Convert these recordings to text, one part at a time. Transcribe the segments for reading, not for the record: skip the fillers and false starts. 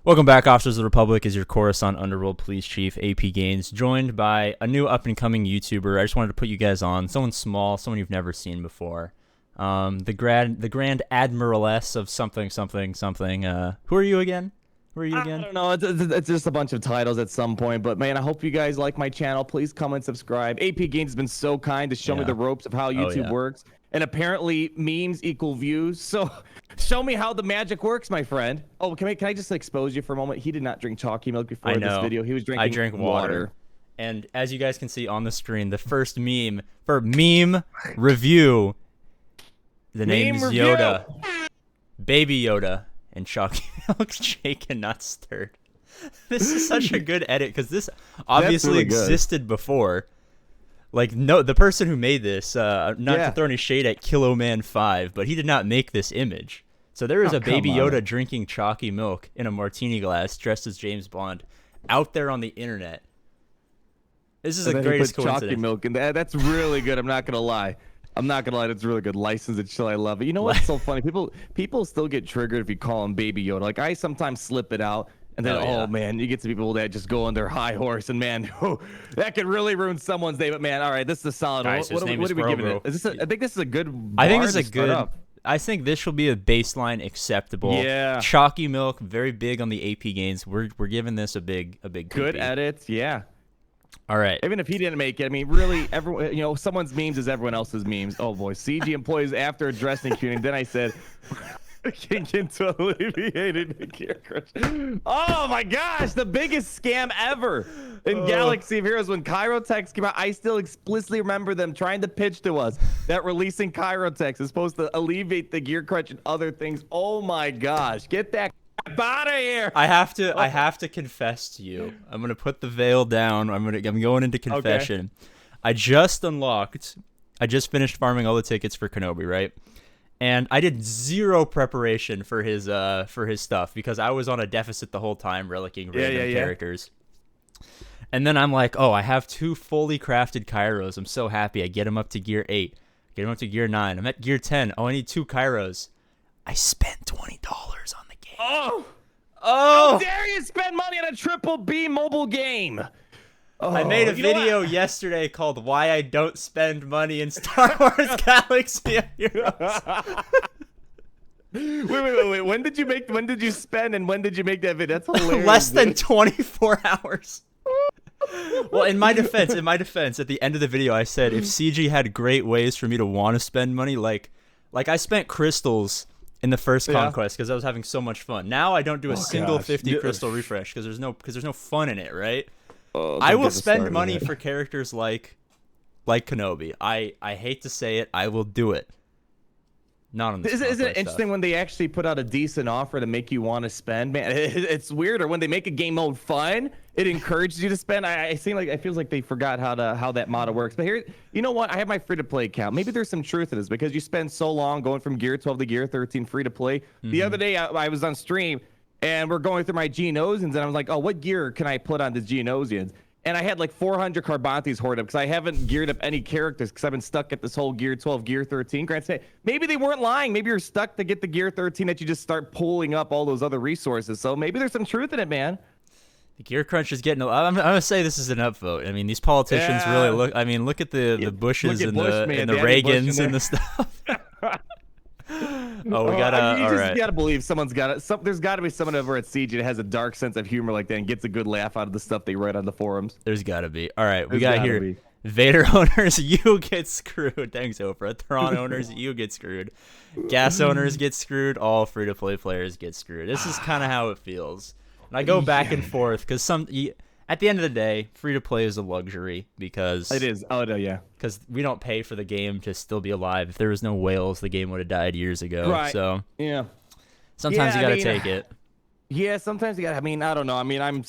Welcome back, Officers of the Republic, is your Coruscant Underworld Police Chief, APGAINS, joined by a new up-and-coming YouTuber. I just wanted to put you guys on. Someone small, someone you've never seen before. The Grand Admiraless of something. Who are you again? I don't know. It's just a bunch of titles at some point. But, man, I hope you guys like my channel. Please comment, subscribe. APGAINS has been so kind to show me the ropes of how YouTube works. And apparently memes equal views. So show me how the magic works, my friend. Oh, can I just expose you for a moment? He did not drink chalky milk before this video. He was drinking I drink water. And as you guys can see on the screen, the first meme for meme review, the name is Yoda. Baby Yoda and chalky milk shaken, not stirred. This is such a good edit because this obviously really existed before. Like, no, the person who made this, not to throw any shade at Kiloman5, but he did not make this image. So there is a Baby Yoda drinking chalky milk in a martini glass dressed as James Bond out there on the internet. This is the greatest coincidence. Chalky milk, and that's really good. I'm not going to lie. That's really good. License it, chill. I love it. You know what's so funny? People still get triggered if you call him Baby Yoda. Like, I sometimes slip it out. And then, oh man, you get to people that just go on their high horse, and man, that could really ruin someone's day. But man, all right, this is a solid. Guys, what are we giving it? Is this? I think this is a good. I think this is a good. I think this will be a baseline acceptable. Yeah. Chalky milk, very big on the APGAINS. We're giving this a big. Good edits, yeah. All right. Even if he didn't make it, I mean, really, everyone, someone's memes is everyone else's memes. Oh boy, CG employees after addressing tuning. Then I said. Into alleviated the gear crush. Oh my gosh, the biggest scam ever in Galaxy of Heroes. When Kyrotech came out, I still explicitly remember them trying to pitch to us that releasing Kyrotech is supposed to alleviate the gear crunch and other things. Oh my gosh, get that out of here. I have to confess to you. I'm gonna put the veil down. I'm going into confession. Okay. I just finished farming all the tickets for Kenobi, right? And I did zero preparation for his stuff because I was on a deficit the whole time, relicking random characters. And then I'm like, oh, I have 2 fully crafted Kairos. I'm so happy. I get him up to gear 8. Get him up to gear 9. I'm at gear 10. Oh, I need 2 Kairos. I spent $20 on the game. Oh! How dare you spend money on a triple B mobile game? I made a video yesterday called "Why I Don't Spend Money in Star Wars Galaxy of Heroes." wait. When did you spend and when did you make that video? That's hilarious. Less than 24 hours. Well, in my defense, at the end of the video, I said if CG had great ways for me to want to spend money, like I spent crystals in the first conquest because I was having so much fun. Now I don't do a single 50 crystal refresh because there's no fun in it, right? I will spend money for characters like Kenobi. I hate to say it, I will do it. Not on this. Isn't it interesting when they actually put out a decent offer to make you want to spend? Man, it's weird. Or when they make a game mode fun, it encourages you to spend. It feels like they forgot how that model works. But here, you know what? I have my free-to-play account. Maybe there's some truth in this because you spend so long going from gear 12 to gear 13 free-to-play. The other day I was on stream. And we're going through my Geonosians, and I was like, oh, what gear can I put on the Geonosians? And I had like 400 Carbantes hoarded up because I haven't geared up any characters because I've been stuck at this whole gear 12, gear 13. Grant say maybe they weren't lying. Maybe you're stuck to get the gear 13 that you just start pulling up all those other resources. So maybe there's some truth in it, man. The gear crunch is getting. I'm gonna say this is an upvote. I mean, these politicians really look. I mean, look at the Bushes and the Reagans and the stuff. Oh, we gotta. You just gotta believe someone's got it. There's got to be someone over at CG that has a dark sense of humor like that and gets a good laugh out of the stuff they write on the forums. There's gotta be. All right, we got here. Vader owners, you get screwed. Thanks, Oprah. Thrawn owners, you get screwed. Gas owners get screwed. All free-to-play players get screwed. This is kind of how it feels. And I go back and forth because at the end of the day, free-to-play is a luxury because it is. Oh no, yeah. Because we don't pay for the game to still be alive. If there was no whales, the game would have died years ago. Right. So yeah. Sometimes you gotta take it. Yeah, sometimes you gotta. I mean, I don't know. I mean, I'm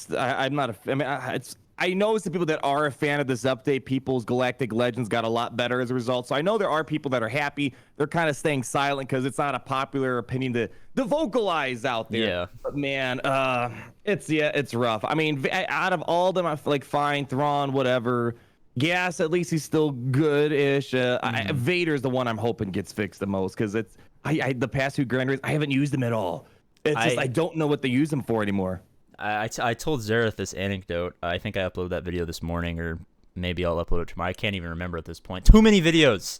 not a. I mean, I know the people that are a fan of this update. People's Galactic Legends got a lot better as a result. So I know there are people that are happy. They're kind of staying silent because it's not a popular opinion to vocalize out there. Yeah. But man, it's rough. I mean, out of all of them, I feel like fine, Thrawn, whatever. Gas, at least he's still good-ish. Vader's the one I'm hoping gets fixed the most because it's the past 2 Grand Rays, I haven't used them at all. It's just I don't know what they use them for anymore. I told Zareth this anecdote. I think I uploaded that video this morning, or maybe I'll upload it tomorrow. I can't even remember at this point. Too many videos.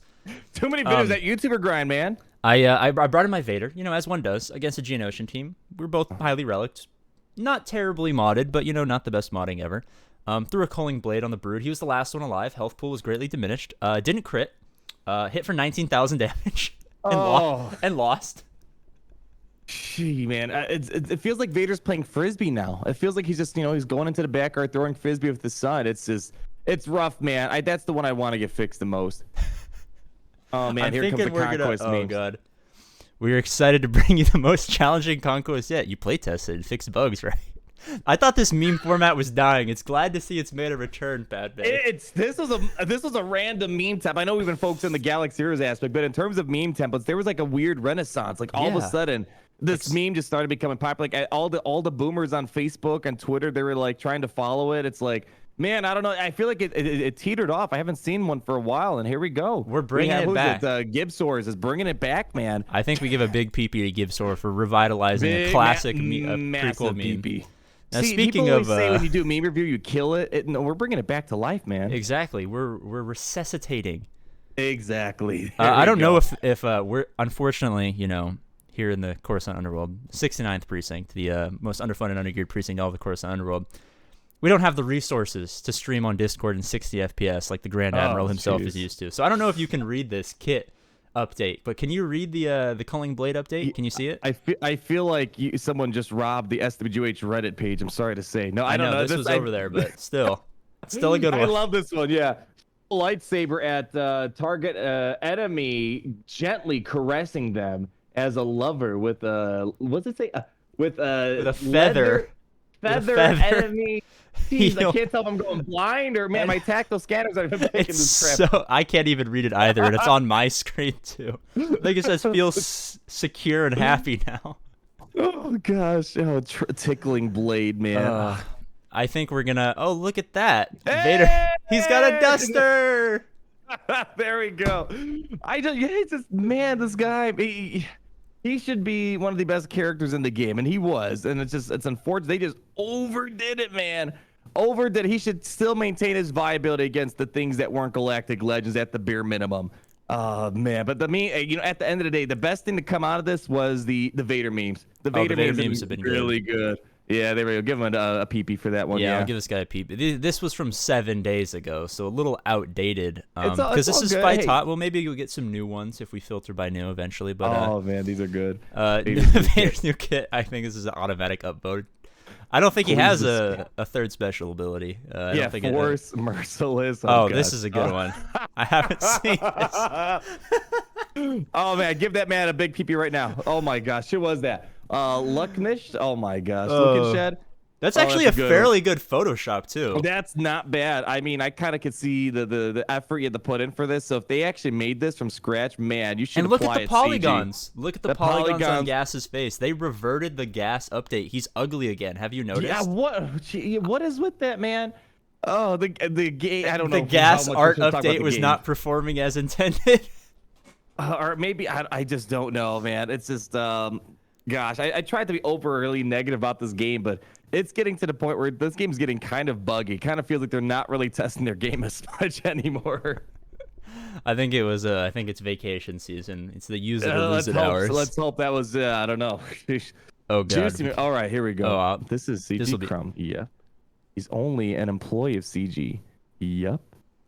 Too many videos. That YouTuber grind, man. I brought in my Vader, as one does, against a Geonosian team. We're both highly relicked. Not terribly modded, but, not the best modding ever. Threw a Culling Blade on the Brood. He was the last one alive. Health pool was greatly diminished. Didn't crit. Hit for 19,000 damage. And lost. Gee, man, it feels like Vader's playing Frisbee now. It feels like he's just, he's going into the backyard throwing Frisbee with the sun. It's rough, man. That's the one I want to get fixed the most. Oh, man, here comes the Conquest memes. Oh, God. We're excited to bring you the most challenging Conquest yet. You play tested and fixed bugs, right? I thought this meme format was dying. It's glad to see it's made a return, Bad Bay. This was a random meme template. I know we've been focused on the Galaxy Heroes aspect, but in terms of meme templates, there was like a weird renaissance. Like all of a sudden, this meme just started becoming popular. Like all the boomers on Facebook and Twitter, they were like trying to follow it. It's like, man, I don't know. I feel like it teetered off. I haven't seen one for a while, and here we go. We're bringing it back. Gibbsaurs is bringing it back, man. I think we give a big PP to Gibbsaur for revitalizing a classic prequel meme. PP. Now, see, speaking people of, say when you do meme review, you kill it. No, we're bringing it back to life, man. Exactly. We're resuscitating. Exactly. I don't know if we're unfortunately, here in the Coruscant Underworld, 69th precinct, the most underfunded, undergeared precinct of all the Coruscant Underworld. We don't have the resources to stream on Discord in 60 FPS like the Grand Admiral himself is used to. So I don't know if you can read this kit update, but can you read the Culling Blade update? Can you see it? I feel like someone just robbed the SWGOH Reddit page. I'm sorry to say. No, I don't know. This was over there, but still a good one. I love this one. Yeah. Lightsaber at target enemy, gently caressing them as a lover with a what's it say? With a feather. Feather enemy. Jeez, I can't tell if I'm going blind or man, my tactile scanners are making this crap. So I can't even read it either, and it's on my screen too. Like it says, feel secure and happy now. Oh gosh, tickling blade, man. I think we're gonna. Oh, look at that, Vader. He's got a duster. There we go. It's just man, this guy. He should be one of the best characters in the game, and he was. And it's unfortunate they just overdid it, man. Overdid. He should still maintain his viability against the things that weren't Galactic Legends at the bare minimum. Oh man, but at the end of the day, the best thing to come out of this was the Vader memes. The Vader memes have been really good. Yeah, there we go. Give him a PP for that one. Yeah, I'll give this guy a PP. This was from 7 days ago, so a little outdated. Because this is by top. Well, maybe you'll get some new ones if we filter by new eventually. But oh man, these are good. Vader's new kit. I think this is an automatic upvote. I don't think he has a third special ability. Force Merciless. Oh, this is a good one. I haven't seen this. Oh man, give that man a big PP right now. Oh my gosh, who was that? Lucknish. Oh my gosh, Look and Shed. That's actually a fairly good Photoshop too. That's not bad. I mean, I kind of could see the effort you had to put in for this. So if they actually made this from scratch, man, you should. And look at the polygons. Look at the polygons on Gas's face. They reverted the Gas update. He's ugly again. Have you noticed? Yeah. What is with that, man? Oh, the game. I don't know. The Gas art update was not performing as intended. Or maybe I just don't know, man. It's just gosh, I tried to be overly negative about this game, but it's getting to the point where this game's getting kind of buggy. Kind of feels like they're not really testing their game as much anymore. I think it's vacation season. It's the use it or lose it hours. Let's hope that was, I don't know. Oh, God. All right, here we go. Oh, this is CG Crumb. Yep. He's only an employee of CG. Yep.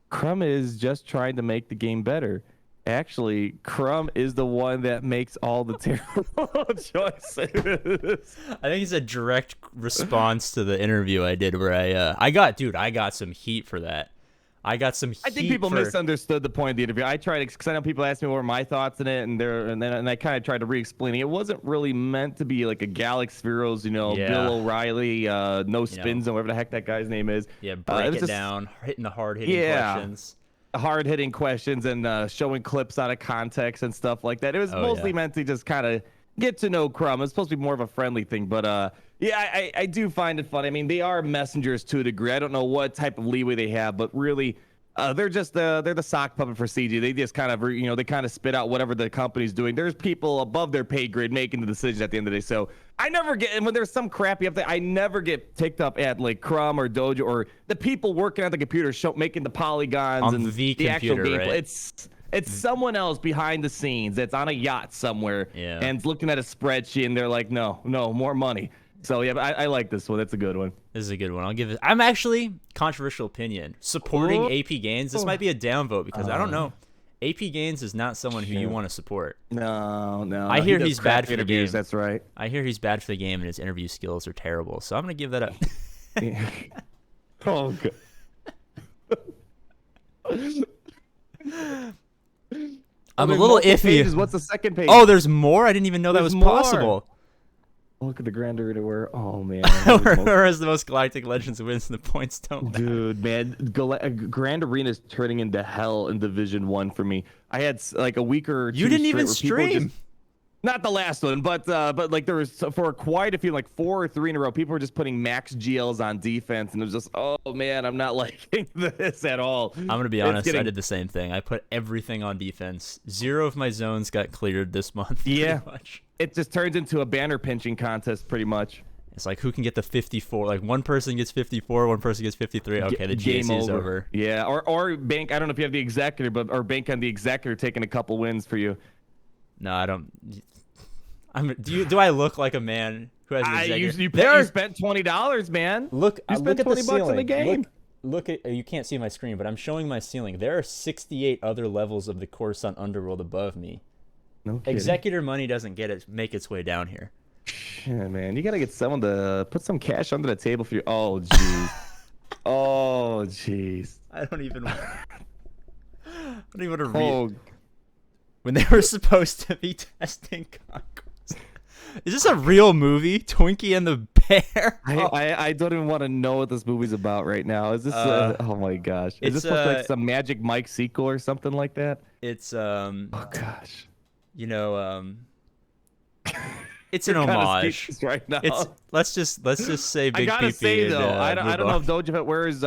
Crumb is just trying to make the game better. Actually, Crumb is the one that makes all the terrible choices. I think it's a direct response to the interview I did where I got some heat for that. I think people misunderstood the point of the interview. I tried because I know people asked me what were my thoughts in it, and I kind of tried to re-explain it. It wasn't really meant to be like a Galaxy Heroes, Bill O'Reilly, no spin zone, whatever the heck that guy's name is. Yeah, break it down, hitting the hard-hitting questions. Hard-hitting questions and showing clips out of context and stuff like that. It was mostly meant to just kind of get to know Crumb. It's supposed to be more of a friendly thing, but I do find it funny. I mean, they are messengers to a degree. I don't know what type of leeway they have, but really, they're just they're the sock puppet for CG. They just kind of they kind of spit out whatever the company's doing. There's people above their pay grade making the decisions at the end of the day. So I never get, when there's some crappy update, I never get ticked up at like Crumb or Dojo or the people working at the computer making the polygons On and the actual computer, gameplay. right? It's someone else behind the scenes that's on a yacht somewhere and looking at a spreadsheet and they're like, no, more money. So yeah, but I like this one. That's a good one. This is a good one. I'll give it. I'm actually controversial opinion supporting APGAINS. This might be a downvote because I don't know. APGAINS is not someone who you want to support. No. I hear he's bad for the game. That's right. I hear he's bad for the game and his interview skills are terrible. So I'm gonna give that up. Oh, good. I'm a little iffy. Pages. What's the second page? Oh, there's more? I didn't even know that was possible. Look at the Grand Arena where, oh man. Whereas the most Galactic Legends wins and the points don't matter. Dude, man, Grand Arena is turning into hell in Division 1 for me. I had like a week or two. You didn't even stream. Not the last one, but like there was for quite a few, like 4 or 3 in a row, people were just putting max GLs on defense, and it was just, oh man, I'm not liking this at all. I'm gonna be honest, I did the same thing. I put everything on defense. 0 of my zones got cleared this month. Yeah, pretty much. It just turns into a banner pinching contest, pretty much. It's like who can get the 54? Like one person gets 54, one person gets 53. Okay, the GAC is over. Yeah, or bank. I don't know if you have the executor, or bank on the executor taking a couple wins for you. No, I don't. Do I look like a man who has an executor? You spent $20, man. Look, you spent look at $20 the ceiling. in the game. Look at, you can't see my screen, but I'm showing my ceiling. There are 68 other levels of the Coruscant Underworld above me. No kidding. Executor money doesn't make its way down here. Yeah, man, you gotta get someone to put some cash under the table for you. Oh, jeez. Oh, jeez. I don't even want to read. When they were supposed to be testing Conquest. Is this a real movie? Twinkie and the Bear? I don't even want to know what this movie's about right now. Is this? Oh my gosh! Is this like some Magic Mike sequel or something like that? It's Oh gosh. You know it's an homage. Right now. Let's just say Big I gotta PP say though, and, I don't know if Doja Fett wears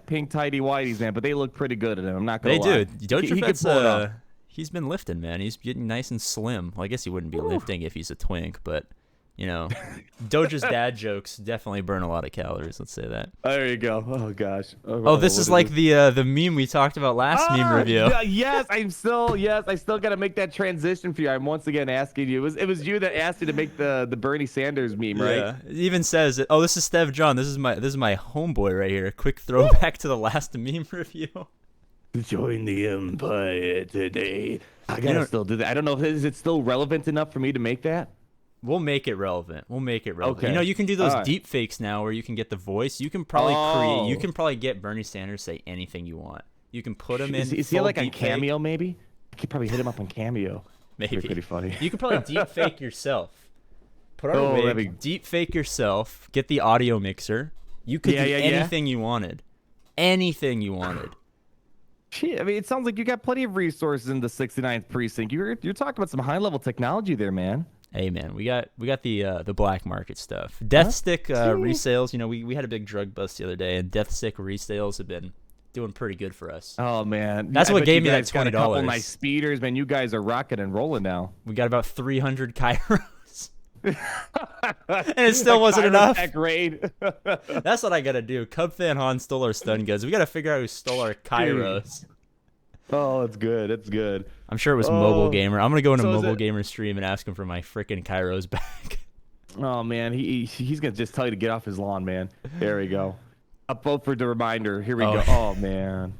pink tidy whities, man, but they look pretty good at him. I'm not gonna lie. They do. Doja Fett's he's been lifting, man. He's getting nice and slim. Well, I guess he wouldn't be lifting if he's a twink, but you know, Doja's dad jokes definitely burn a lot of calories. Let's say that. There you go. Oh gosh. This is like the meme we talked about last meme review. Yes, I still gotta make that transition for you. I'm once again asking you. It was you that asked me to make the Bernie Sanders meme, right? Yeah. It even says it. Oh, this is Steph John. This is my homeboy right here. A quick throwback to the last meme review. Join the Empire today. I gotta still do that. I don't know if is it still relevant enough for me to make that. We'll make it relevant. Okay. You know, you can do those deep fakes now where you can get the voice. You can probably You can probably get Bernie Sanders say anything you want. You can put him in. Is he like on Cameo? Maybe I could probably hit him up on Cameo. Maybe. Pretty funny. You could probably deep fake yourself. Put on a wig, deep fake yourself. Get the audio mixer. You could do anything you wanted. Anything you wanted. Shit, I mean, it sounds like you got plenty of resources in the 69th precinct. You're talking about some high level technology there, man. Hey man, we got the black market stuff. Death stick resales. You know, we had a big drug bust the other day, and death stick resales have been doing pretty good for us. Oh man, that's what gave me that $20. A couple nice speeders, man. You guys are rocking and rolling now. We got about 300 Kairos, and it still wasn't enough. Raid. That's what I gotta do. Cub Fan Han stole our stun guns. We gotta figure out who stole our Kairos. Oh, it's good. It's good. I'm sure it was Mobile Gamer. I'm gonna go into Mobile Gamer stream and ask him for my freaking Kairos back. Oh man, he's gonna just tell you to get off his lawn, man. There we go. Upvote for the reminder. Here we go. Oh man.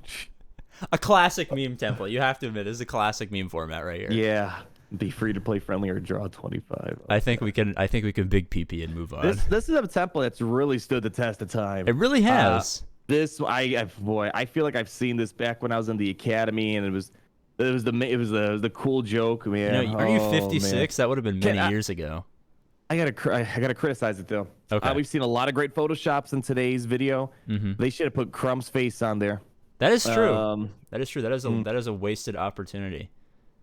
A classic meme template. You have to admit, this is a classic meme format right here. Yeah. Be free to play friendly or draw 25. I think we can big PP and move on. This is a template that's really stood the test of time. It really has. I feel like I've seen this back when I was in the academy, and it was the cool joke, man. You know, are you 56? That would have been many years ago. I gotta criticize it though. Okay. We've seen a lot of great photoshops in today's video. They should have put Crumb's face on there. That is true. That is true. That is a wasted opportunity.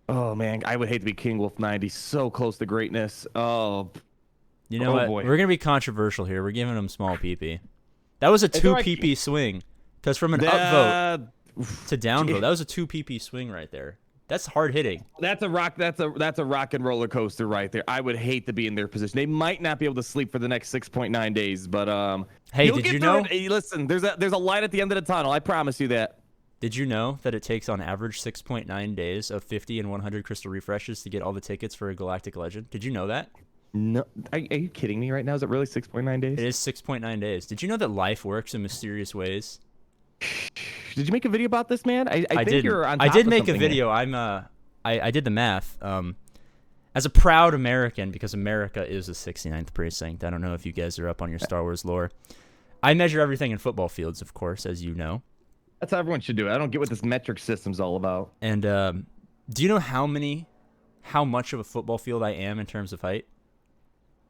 Oh man, I would hate to be King Wolf 90. So close to greatness. Oh. You know what? Boy. We're gonna be controversial here. We're giving him small PP. That was a 2 PP swing, because from an upvote to downvote, that was a 2 PP swing right there. That's hard hitting. That's a rock and roller coaster right there. I would hate to be in their position. They might not be able to sleep for the next 6.9 days, but hey, did you know? Hey, listen, there's a light at the end of the tunnel. I promise you that. Did you know that it takes on average 6.9 days of 50 and 100 crystal refreshes to get all the tickets for a Galactic Legend? Did you know that? No, are you kidding me right now? Is it really 6.9 days? It is 6.9 days. Did you know that life works in mysterious ways? Did you make a video about this, man? I think did. you're on I top did of make a something video. I did the math. As a proud American, because America is the 69th precinct. I don't know if you guys are up on your Star Wars lore. I measure everything in football fields, of course, as you know. That's how everyone should do it. I don't get what this metric system's all about. And do you know how much of a football field I am in terms of height?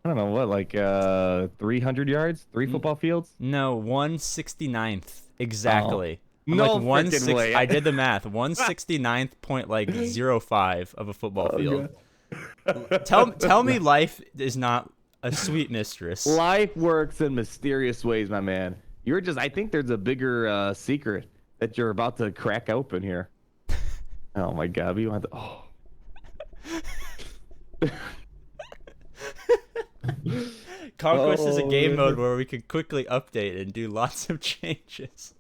I don't know what, like 300 yards, 3 football fields. No, 169th exactly. I'm No like 160. way. I did the math. 169.05 of a football field. Tell me life is not a sweet mistress. Life works in mysterious ways, my man. I think there's a bigger secret that you're about to crack open here. Oh my God, we want to. Oh. Conquest is a game mode where we can quickly update and do lots of changes.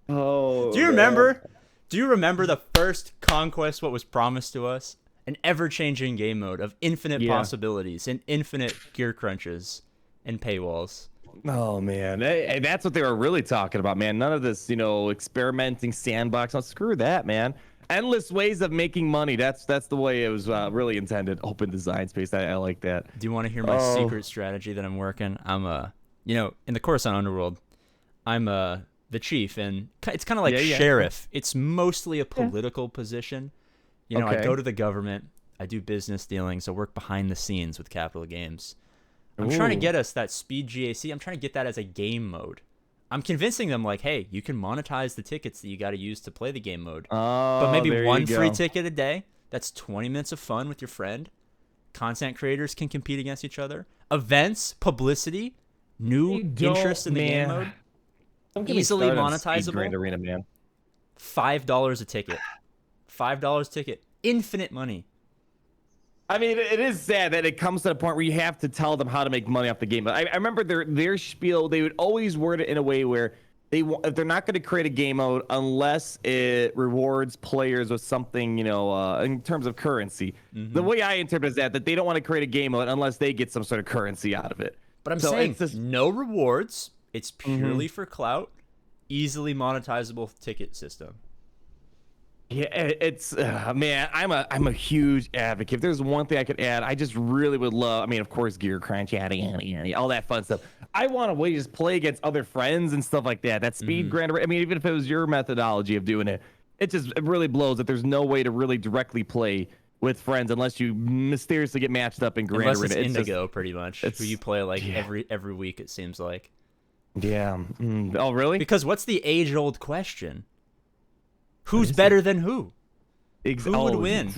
Oh. Do you remember? Do you remember the first Conquest? What was promised to us? An ever-changing game mode of infinite possibilities and infinite gear crunches and paywalls. Oh man, hey, that's what they were really talking about, man. None of this, experimenting sandbox. No, screw that, man. Endless ways of making money. That's the way it was really intended. Open design space. I like that. Do you want to hear my secret strategy that I'm working? I'm in the Coruscant Underworld, I'm the chief, and it's kind of like sheriff. It's mostly a political position. I go to the government. I do business dealings. I work behind the scenes with Capital Games. I'm trying to get us that speed GAC. I'm trying to get that as a game mode. I'm convincing them like, hey, you can monetize the tickets that you got to use to play the game mode. But maybe one free ticket a day. That's 20 minutes of fun with your friend. Content creators can compete against each other. Events, publicity, new interest in the game mode. Easily monetizable. Arena, man. $5 a ticket. $5 ticket. Infinite money. I mean, it is sad that it comes to the point where you have to tell them how to make money off the game. But I remember their spiel, they would always word it in a way where if they're not going to create a game mode unless it rewards players with something, in terms of currency. Mm-hmm. The way I interpret is that they don't want to create a game mode unless they get some sort of currency out of it. But I'm saying no rewards. It's purely for clout. Easily monetizable ticket system. Yeah, it's man. I'm a huge advocate. If there's one thing I could add, I just really would love. I mean, of course, gear crunch, yada, all that fun stuff. I want a way to just play against other friends and stuff like that. That speed grind. I mean, even if it was your methodology of doing it, it really blows that there's no way to really directly play with friends unless you mysteriously get matched up in Grand Arena. It's Indigo, pretty much. Who you play every week, it seems like. Yeah. Oh, really? Because what's the age-old question? Who's better than who? Who would win?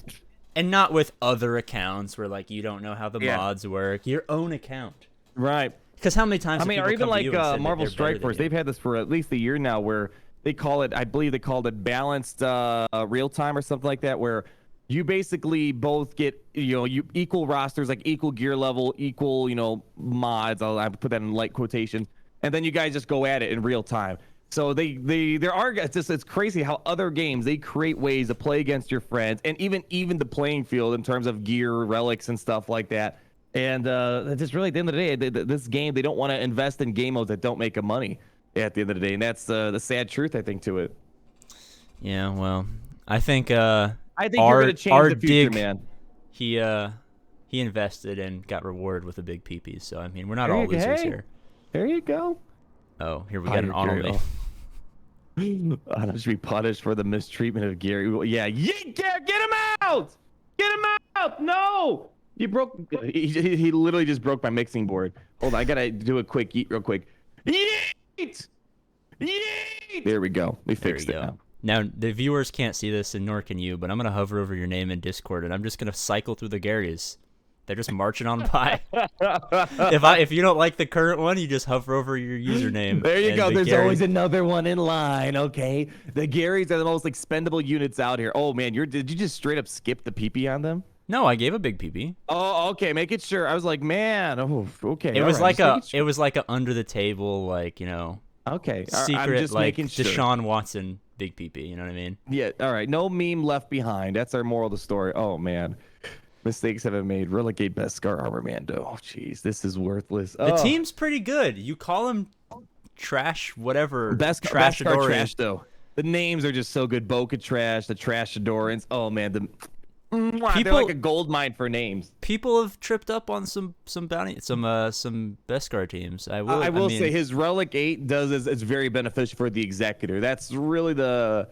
And not with other accounts where you don't know how the mods work. Your own account. Right. Because how many times? Or even like Marvel Strike Force, they've had this for at least a year now, where they call it. I believe they called it balanced real time or something like that, where you basically both get you equal rosters, like equal gear level, equal mods. I put that in light quotation, and then you guys just go at it in real time. So it's crazy how other games, they create ways to play against your friends and even the playing field in terms of gear, relics, and stuff like that. And just really at the end of the day, this game, they don't want to invest in game modes that don't make them money at the end of the day. And that's the sad truth, I think, to it. Yeah, well, I think you're going to change the future, man. He invested and got rewarded with a big PP. So, I mean, we're not all losers here. There you go. Oh, here we got an AhnaldT. I should be punished for the mistreatment of Gary. Yeah, get him out! Get him out! No! He literally just broke my mixing board. Hold on, I gotta do a quick yeet real quick. Yeet! Yeet! There we go. We fixed it now. Now, the viewers can't see this, and nor can you, but I'm gonna hover over your name in Discord, and I'm just gonna cycle through the Garys. They're just marching on by. If you don't like the current one, you just hover over your username. There you go. There's Garys, always another one in line. Okay, the Garys are the most expendable units out here. Oh man, did you just straight up skip the PP on them? No, I gave a big PP. Oh, okay. Make it sure. I was like, man. Oh, okay. It was like it was like a under the table, like, you know. Okay. Secret, I'm just like making sure. Deshaun Watson big PP. You know what I mean? Yeah. All right. No meme left behind. That's our moral of the story. Oh man. Mistakes have been made. Relegate Beskar Armando. Oh, jeez, this is worthless. The team's pretty good. You call him trash, whatever. Beskar trash though. The names are just so good. Boca Trash, the Trashadorans. Oh man, they're like a gold mine for names. People have tripped up on some Beskar teams. I will say his Relic 8 is very beneficial for the Executor. That's really the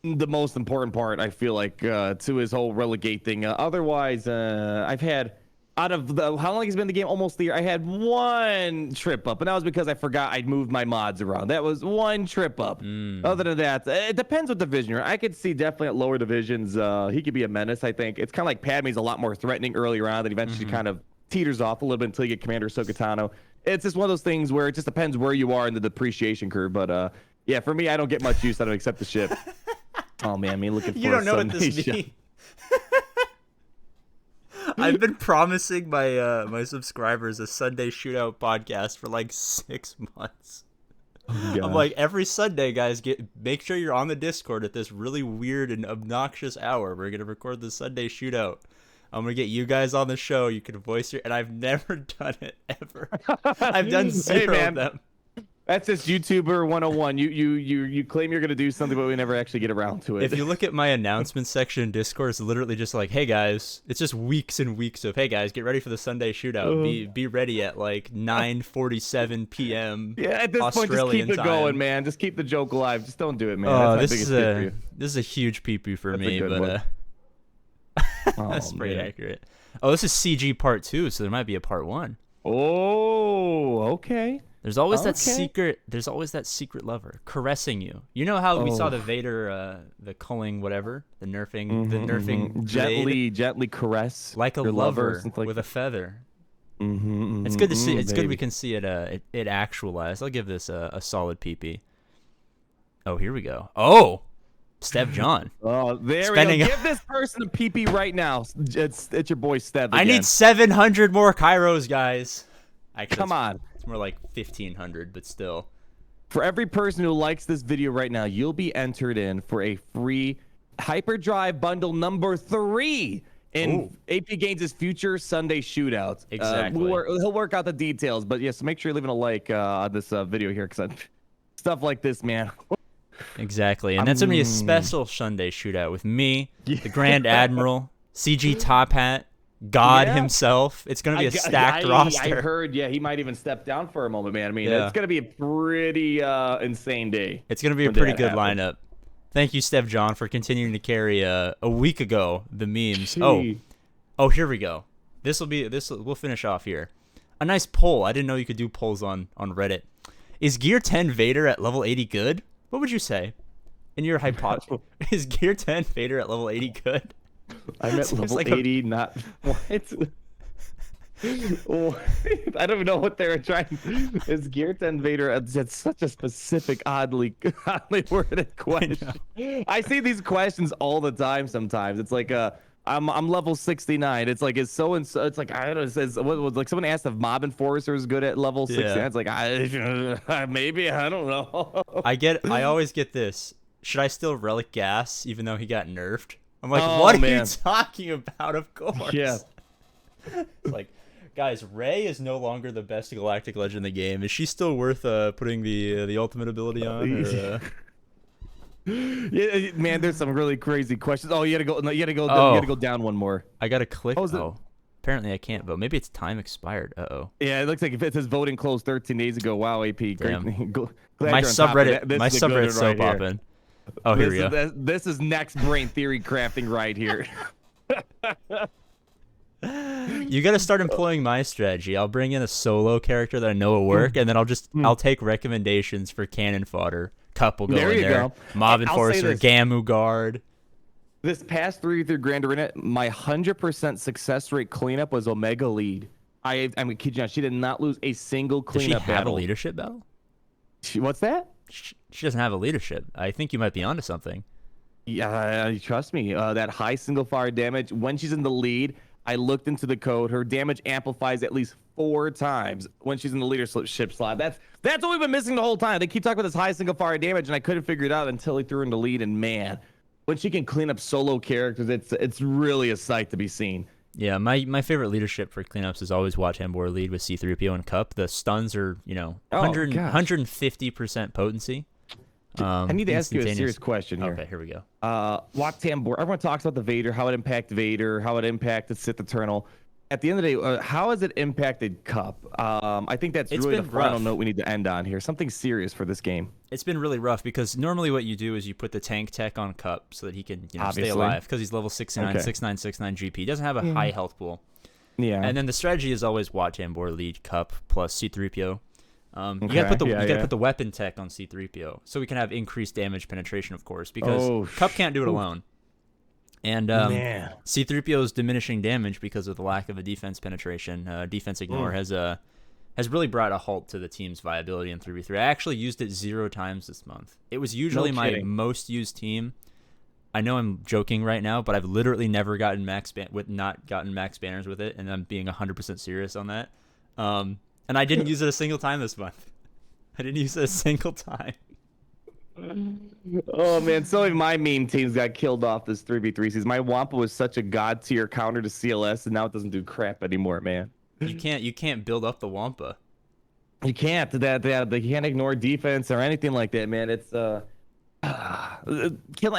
most important part, I feel like, to his whole relegate thing. Otherwise, I've had, out of how long he's been in the game, almost a year, I had one trip up, and that was because I forgot I'd moved my mods around. That was one trip up. Other than that, it depends what division you're in. I could see definitely at lower divisions, he could be a menace, I think. It's kind of like Padme's a lot more threatening earlier on, then eventually kind of teeters off a little bit until you get Commander Sokatano. It's just one of those things where it just depends where you are in the depreciation curve, but yeah, for me, I don't get much use out of it except the ship. Oh man, me looking for you don't know what this means. I've been promising my my subscribers a Sunday Shootout podcast for like 6 months. Oh, I'm like, every Sunday, guys, make sure you're on the Discord at this really weird and obnoxious hour. We're gonna record the Sunday Shootout. I'm gonna get you guys on the show. You can voice your, and I've never done it ever. I've done zero of them. That's just YouTuber 101. You claim you're gonna do something, but we never actually get around to it. If you look at my announcement section in Discord, it's literally just like, hey guys, it's just weeks and weeks of, hey guys, get ready for the Sunday Shootout. Be ready at like 9:47 p.m. Yeah, at this point, just keep it going, man. Just keep the joke alive. Just don't do it, man. That's this is a huge pee-pee for me, but that's pretty accurate. Oh, this is CG part 2, so there might be a part 1. Oh, okay. There's always that secret. There's always that secret lover caressing you. You know how we saw the Vader, the culling, whatever, the nerfing, gently caress like a lover with a feather. It's good to see. It's good we can see it. It actualized. I'll give this a solid PP. Oh, here we go. Oh, Stev John. Oh, there we go. Give this person a PP right now. It's your boy Stev. Again. I need 700 more Kairos, guys. Come on. More like 1,500, but still. For every person who likes this video right now, you'll be entered in for a free Hyperdrive bundle number 3 in APGAINS' future Sunday shootouts. Exactly. He'll work out the details, but yes, make sure you're leaving a like on this video here, because stuff like this, man. Exactly, and that's gonna be a special Sunday shootout with me, the Grand Admiral, CG Top Hat, God himself. It's going to be a stacked roster. I heard, he might even step down for a moment, man. I mean, it's going to be a pretty insane day. It's going to be a pretty good lineup. Thank you, Stev John, for continuing to carry a week ago the memes. Oh, here we go. We'll finish off here. A nice poll. I didn't know you could do polls on Reddit. Is Gear 10 Vader at level 80 good? What would you say? In your hypothesis, is Gear 10 Vader at level 80 good? I'm at level 80, not what? I don't know what they're trying. Is Gear 10 Vader? That's such a specific, oddly worded question. I see these questions all the time. Sometimes it's like, I'm level 69. It's like, is so and so. It's like, I don't know. It says like someone asked if Mob Enforcer is good at level 69. It's like, maybe, I don't know. I always get this. Should I still relic gas even though he got nerfed? I'm like, what are you talking about? Of course. Yeah. It's like, guys, Rey is no longer the best Galactic Legend in the game. Is she still worth putting the ultimate ability on? Or, Yeah, man, there's some really crazy questions. Oh, you gotta go. No, you gotta go. You gotta go down one more. I gotta click. Apparently I can't vote. Maybe it's time expired. Yeah, it looks like if it says voting closed 13 days ago. Wow, AP. Great. My subreddit's so popping. Oh, here we go. This is next brain theory crafting right here. You got to start employing my strategy. I'll bring in a solo character that I know will work, and then I'll take recommendations for cannon fodder. Cup will go in there. Mob Enforcer, Gamu Guard. This past 3v3 Grand Arena, my 100% success rate cleanup was Omega lead. I'm kidding you not. She did not lose a single Does she cleanup have battle. a leadership battle? What's that? She doesn't have a leadership. I think you might be onto something. Yeah, trust me. That high single fire damage, when she's in the lead, I looked into the code. Her damage amplifies at least 4 times when she's in the leadership slot. That's what we've been missing the whole time. They keep talking about this high single fire damage, and I couldn't figure it out until he threw in the lead. And man, when she can clean up solo characters, it's really a sight to be seen. Yeah, my favorite leadership for cleanups is always watch Hambor lead with C3PO and Cup. The stuns are, 150% potency. I need to ask you a serious question here. Okay, here we go. Watambor, everyone talks about the Vader, how it impacted Vader, how it impacted Sith Eternal. At the end of the day, how has it impacted Cup? I think that's really the final note we need to end on here. Something serious for this game. It's been really rough because normally what you do is you put the tank tech on Cup so that he can stay alive because he's level 69, 6969 GP. He doesn't have a high health pool. Yeah. And then the strategy is always watch Hambor lead Cup plus C3PO. You gotta put the weapon tech on C3PO so we can have increased damage penetration, of course, because Cup can't do it alone. And C3PO is diminishing damage because of the lack of a defense penetration. Defense ignore has really brought a halt to the team's viability in 3v3. I actually used it 0 times this month. It was usually my most used team. I know I'm joking right now, but I've literally never gotten max banners with it, and I'm being 100% serious on that. And I didn't use it a single time this month. I didn't use it a single time. Oh man, so many of my meme teams got killed off this 3v3 season. My Wampa was such a god tier counter to CLS, and now it doesn't do crap anymore, man. You can't build up the Wampa. You can't. They can't ignore defense or anything like that, man. It's I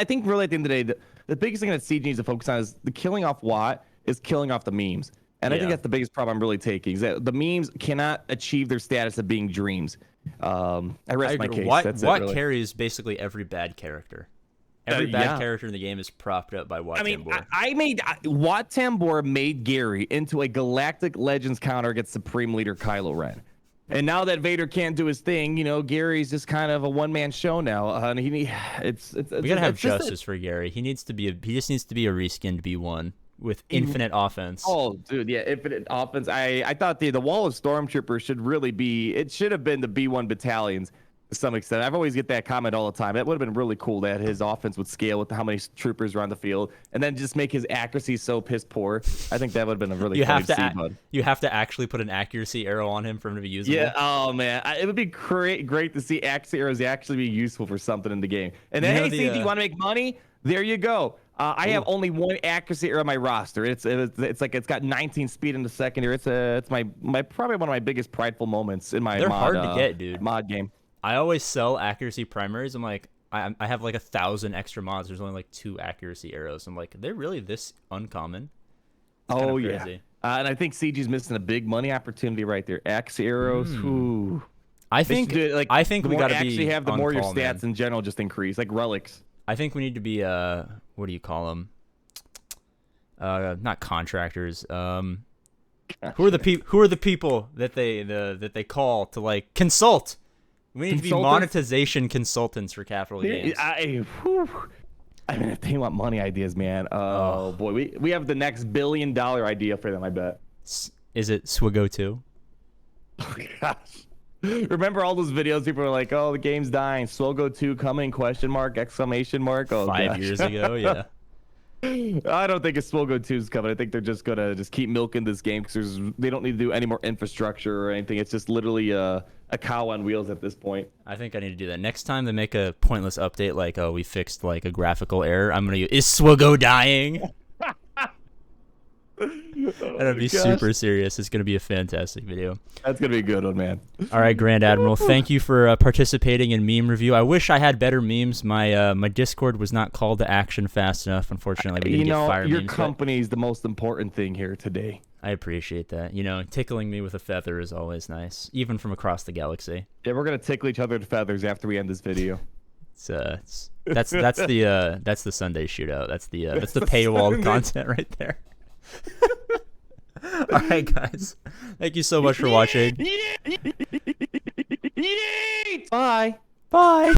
think really at the end of the day, the biggest thing that CG needs to focus on is the killing off Watt is killing off the memes. And I think that's the biggest problem I'm really taking is that the memes cannot achieve their status of being dreams. I rest my case. Watt carries basically every bad character. Every bad character in the game is propped up by Watt Tambor. Watt Tambor made Gary into a Galactic Legends counter against Supreme Leader Kylo Ren. And now that Vader can't do his thing, Gary's just kind of a one-man show now. And we gotta have justice for Gary. He just needs to be a reskinned B1. With infinite offense. Oh, dude, yeah, infinite offense. I thought the wall of stormtroopers should have been the B1 battalions to some extent. I've always get that comment all the time. That would have been really cool that his offense would scale with how many troopers are on the field, and then just make his accuracy so piss poor. I think that would have been a really fun to see, bud. You have to actually put an accuracy arrow on him for him to be usable. Yeah. Oh man, it would be great to see accuracy arrows actually be useful for something in the game. And then, hey, CG, you want to make money? There you go. I have only 1 accuracy error on my roster. It's like it's got 19 speed in the secondary. It's my probably one of my biggest prideful moments in my hard to get, dude. Mod game. I always sell accuracy primaries. I'm like, I have like 1,000 extra mods. There's only like 2 accuracy arrows. I'm like, they're really this uncommon? Oh yeah. And I think CG's missing a big money opportunity right there. Accuracy arrows. Ooh. I think we got to actually have the more your stats in general just increase, like relics. I think we need to be what do you call them? Not contractors. Who are the people that they call to like consult? We need to be monetization consultants for Capital Games. I mean, if they want money ideas, man. Oh boy, we have the next $1 billion idea for them. I bet. Is it SWGOH? Oh gosh. Remember all those videos? People were like, "Oh, the game's dying. SWGOH coming?" Question mark! Exclamation mark! Oh, 5 years ago, yeah. I don't think a SWGOH is coming. I think they're just gonna keep milking this game because they don't need to do any more infrastructure or anything. It's just literally a cow on wheels at this point. I think I need to do that next time they make a pointless update like, "Oh, we fixed like a graphical error." I'm gonna use, "Is SWGOH dying?" That'd be super serious. It's gonna be a fantastic video. That's gonna be a good one, man. All right, Grand Admiral, thank you for participating in meme review. I wish I had better memes. My Discord was not called to action fast enough. Unfortunately, we didn't get fire memes. Your company is the most important thing here today. I appreciate that. Tickling me with a feather is always nice, even from across the galaxy. Yeah, we're gonna tickle each other with feathers after we end this video. That's the Sunday shootout. That's the paywall content right there. All right, guys. Thank you so much for watching. Bye. Bye.